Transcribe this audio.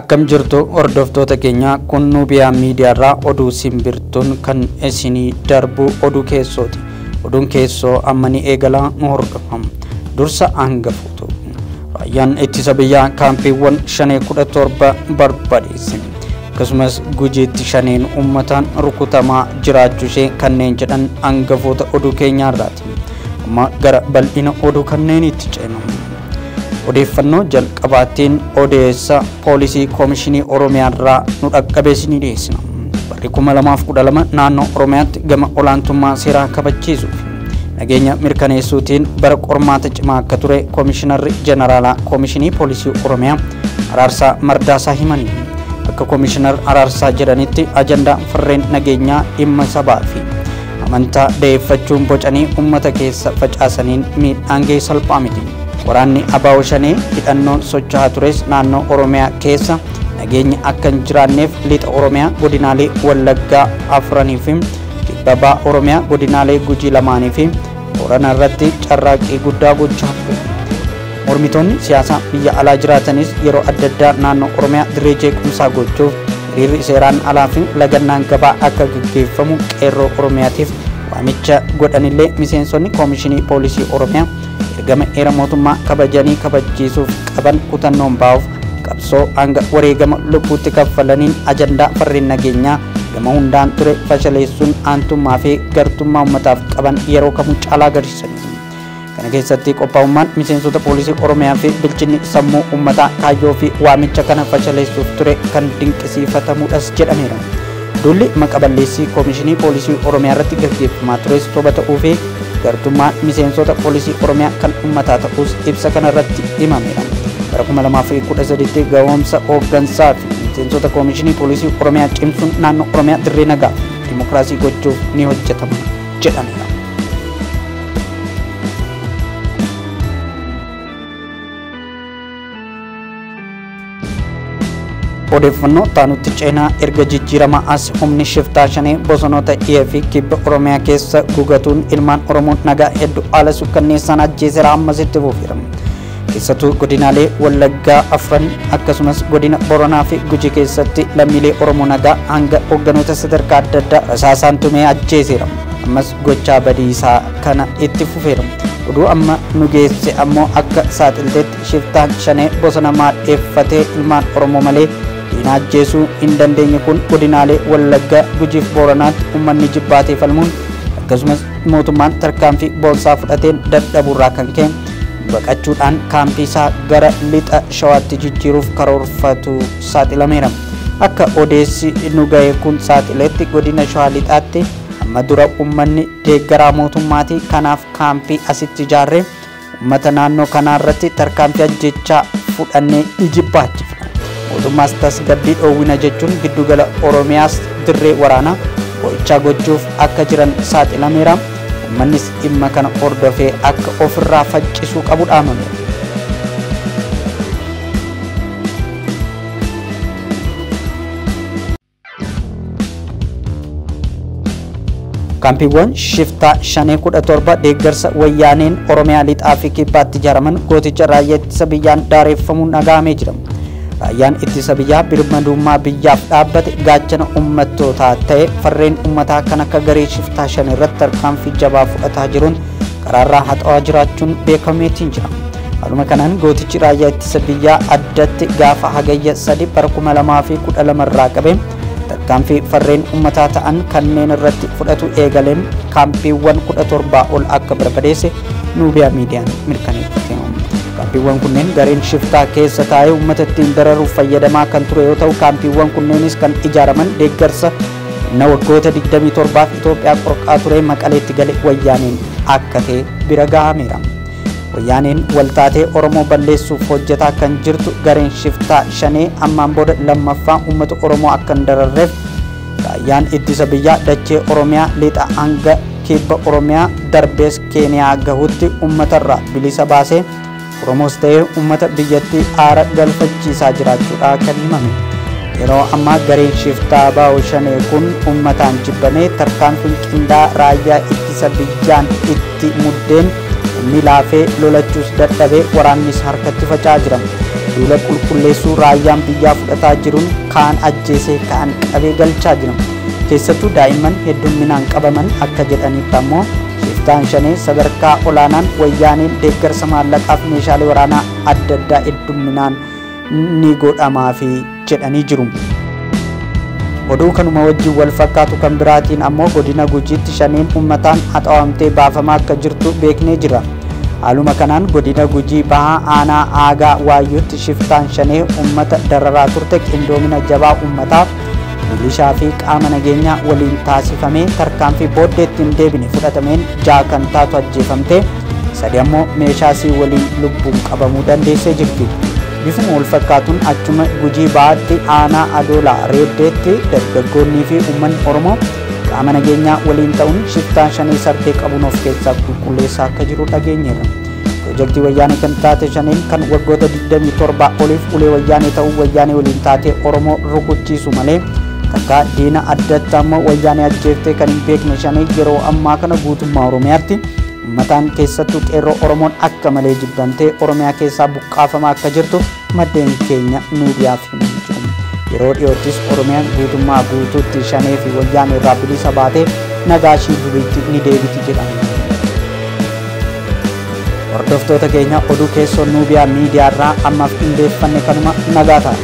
Akkam jirtu hordoftoota keenya kun Nubiyaa Miidiyaarraa oduu simbirtuun kan isinii darbu oduu keessooti. Oduun keessoo ammanii eegalaa nu hordofam. Dursa hangafuutu. Raayyaan ittisa biyyaa kaampiiwwan 517 barbadeesse. Akkasumas Gujiitti 5 uummataan rukutamaa jiraachuu ishee kanneen jedhan hangafoota oduu keenyaarraati. Amma gara bal'ina oduu kanneenitti ceenu. Odeeffannoo jalqabaatiin odeessa poolisii koomishinii Oromiyaarraa nu dhaqqabeessinii dhiyeessina. Barri 2012 naannoo Oromiyaatti gama olaantummaa seeraa kabachiisuuf nageenya mirkaneessuutiin bara qormaata cimaa akka ture koomishinarri jeneraalaa koomishinii poolisii Oromiyaa Araarsaa Mardaasaa himanii. Akka koomishinar Araarsaa jedhanitti ajandaa farreen nageenyaa dhimma sabaa fi amantaa deeffachuun bocanii uummata keessa facaasaniin miidhaan ga'e salphaa miti. Waraanni Abaawo Shanee hidhannoon socho'aa tures naannoo Oromiyaa keessa nageenya akka hin jiraanneef lixa Oromiyaa godinaalee Wallaggaa 4 fi Kibbaa Oromiyaa godinaalee Gujii 2 fi Boorana irratti carraaqqii guddaa gochaa jiru. Mormitoonni siyaasaa biyya alaa jiraatanis yeroo adda addaa naannoo Oromiyaa dirree jeequmsaa gochuuf hiriirri seeraan alaa fi lagannaan gabaa akka gaggeeffamu qeerroo Oromiyaatiif waamicha godhanillee miseensonni koomishinii poolisii Oromiyaa ergama era mootummaa kabajanii kabachiisuuf qaban kutannoon baa'uuf qabsoo hanga wareegama lubbuutti kaffalaniin ajandaa farreen nageenyaa gama hundaan ture fashaleessuun aantummaa fi gartummaa uummataaf qaban yeroo kamuu caalaa agarsiisaniiru. Kana keessatti qophaa'ummaan miseensota poolisii Oromiyaa fi bilchinni sammuu uummataa kaayyoo fi waamicha kana fashaleessuuf ture kan dinqisiifatamuudhas jedhameera. Dulli maqaballeessii koomishinii poolisii Oromiyaa irratti gaggeeffamaa tures soba ta'uu fi gartummaan miseensota poolisii Oromiyaa kan uummataa ta'us ibsa kana irratti himameera. Bara 2013tti ga'umsa hooggansaa fi miseensota koomishinii poolisii Oromiyaa cimsuun naannoo Oromiyaa dirree nagaa dimokiraasii gochuuf ni hojjetama jedhameera. Odeeffannoo taanutti ceenaa erga jijjiirama as humni shiftaa Shanee bosonoota dhiyee fi kibba Oromiyaa keessa gugatuun ilmaan Oromoo nagaa hedduu haala sukkanneessaan ajjeeseera ammasitti fufiira. Keessattuu godinaalee Wallaggaa 4 akkasumas godina Booranaa fi Gujii keessatti lammiilee Oromoo nagaa hanga hoogganoota sadarkaa adda addaa rasaasaan tumee ajjeeseera. Ammas gochaa badiisaa kana itti fufeera. Oduu amma nu geesse ammoo akka saaxilteetti shiftaan Shanee bosona maadheeffatee ilmaan Oromoo malee diina ajjeesuu hin dandeenye kun godinaalee Wallaggaa Gujiif Booranaatti uummanni jibbaatee falmuun akkasumas mootummaan tarkaanfii boonsaa fudhateen dadhabuurraa kan ka'e baqachuudhaan kaampii isaa gara lixa Shawaatti jijjiiruuf karoorfatu saaxilameera. Akka odeessi nu ga'e kun saaxileetti godina Shawaa lixaatti amma dura uummanni deeggaraa mootummaatii kanaaf kaampii asitti ijaarree uummata naannoo kanaarratti tarkaanfii ajjechaa fudhannee jibbaachifna. Mootummaas tasgabbii dhoowwina jechuun giddugala Oromiyaas dirree waraanaa bo'ichaa gochuuf akka jiran saaxilameera. Uummannis dhimma kana hordofee akka ofirraa faccisuu qabu dhaamame. Kaampiiwwan shiftaa 517 deeggarsa wayyaaneen Oromiyaa lixaa fi kibbaatti ijaaraman gooticha raayyaa ittisa biyyaan daareeffamuun dhaga'amee jira. Raayyaan ittisa biyyaa birmadummaa biyyaaf dhaabbate gaachana uummattootaa ta'e farreen uummataa kan akka garee shiftaa 5 irratti tarkaanfii jabaa fudhataa jiruun karaarraa haxaawaa jiraachuun beekameetiin jira. Haaluma kanaan gootichi raayyaa ittisa biyyaa addatti gaafa hagayya 3 bara 2012 irraa qabee tarkaanfii farreen uummataa ta'an kanneen irratti fudhatu eegaleen kaampiiwwan 17 ol akka barbadeesse Nubiyaa Miidiyaan mirkaneeffate. Kaampiiwwan kunneen gareen shiftaa keessa taa'ee uummata ittiin dararuuf fayyadamaa kan ture yoo ta'u kaampiiwwan kunneenis kan ijaaraman deeggarsa na waggoota 27 Itoophiyaa qorqaa ture Maqaleetti gale wayyaaneen akka ta'e bira gahameera. Wayyaaneen waltaatee Oromoo balleessuuf hojjetaa kan jirtu gareen shiftaa Shanee ammaan booda lammaffaa uummata Oromoo akka hin dararreef raayyaan ittisa biyyaa dachee Oromiyaa lixa hanga kibba Oromiyaa darbees Keeniyaa gahuutti uummatarraa bilisa baasee Oromoos ta'ee uummata biyyattii aara galfachiisaa jiraachuudha kan himame. Yeroo ammaa gareen shiftaa Abaawo Shanee kun uummataan jibbamee tarkaanfiin qindaa'aa raayyaa ittisa biyyaan itti muddeen inni laafee lolachuus dadhabee waraannis harkatti faca'aa jira. duula qulqulleessuu raayyaan biyyaa fudhataa jiruun kaan ajjeesee kaan qabee galchaa jiran. Keessattuu daa'imman heddumminaan qabaman akka jedhanitti ammoo shiftaan shanee sadarkaa olaanaan wayyaaneen deeggarsa maallaqaaf meeshaalee waraanaa adda addaa heddumminaan ni godhamaafi jedhanii jiru. Oduu kanuma wajjin wal fakkaatu kan biraatiin ammoo godina Gujiitti shaneen uummataan haxaawamtee baafamaa akka jirtu beeknee jira. Haaluma kanaan godina Gujii bahaa aanaa aagaa waayyuutti shiftaan shanee uummata dararaa turte qindoomina jabaa uummataaf milishaa fi qaama nageenyaa waliin taasifamee tarkaanfii booddeetti hin deebine fudhatameen 6 kan taatu ajjeefamte 3 ammoo meeshaasii waliin lubbuun qabamuu dandeessee jirti. Bifuma wal fakkaatuun achuma Gujii bahaatti aanaa Adoolaa Reeddeetti dargaggoonnii fi uummanni Oromoo qaama nageenyaa waliin ta'uun shiftaan shanee sartee qabuun of keessaa qulqulleessaa akka jiru dhageenyeerra. Piroojeektii wayyaanee kan taate shaneen kan waggoota 27 oliif ulee wayyaanee ta'uu wayyaanee waliin taatee Oromoo rukuchiisu malee takka diina addatti ammoo wayyaanee ajjeeftee kan hin beekne shanee yeroo ammaa kana guutummaa Oromiyaatti uummataan keessattuu qeerroo Oromoon akka malee jibbamtee Oromiyaa keessaa buqqaafamaa akka jirtu maddeen keenya nuudiyaaf himan jiru. Yeroo dhiyoottis Oromiyaan guutummaa guutuutti shanee fi wayyaanee irraa bilisa baatee nagaashii duriitti ni deebiti jedhama. Hordoftoota keenya oduu keessoo nuubiyaa miidiyaa irraa ammaaf qindeeffanne kanuma nagaa ta'a.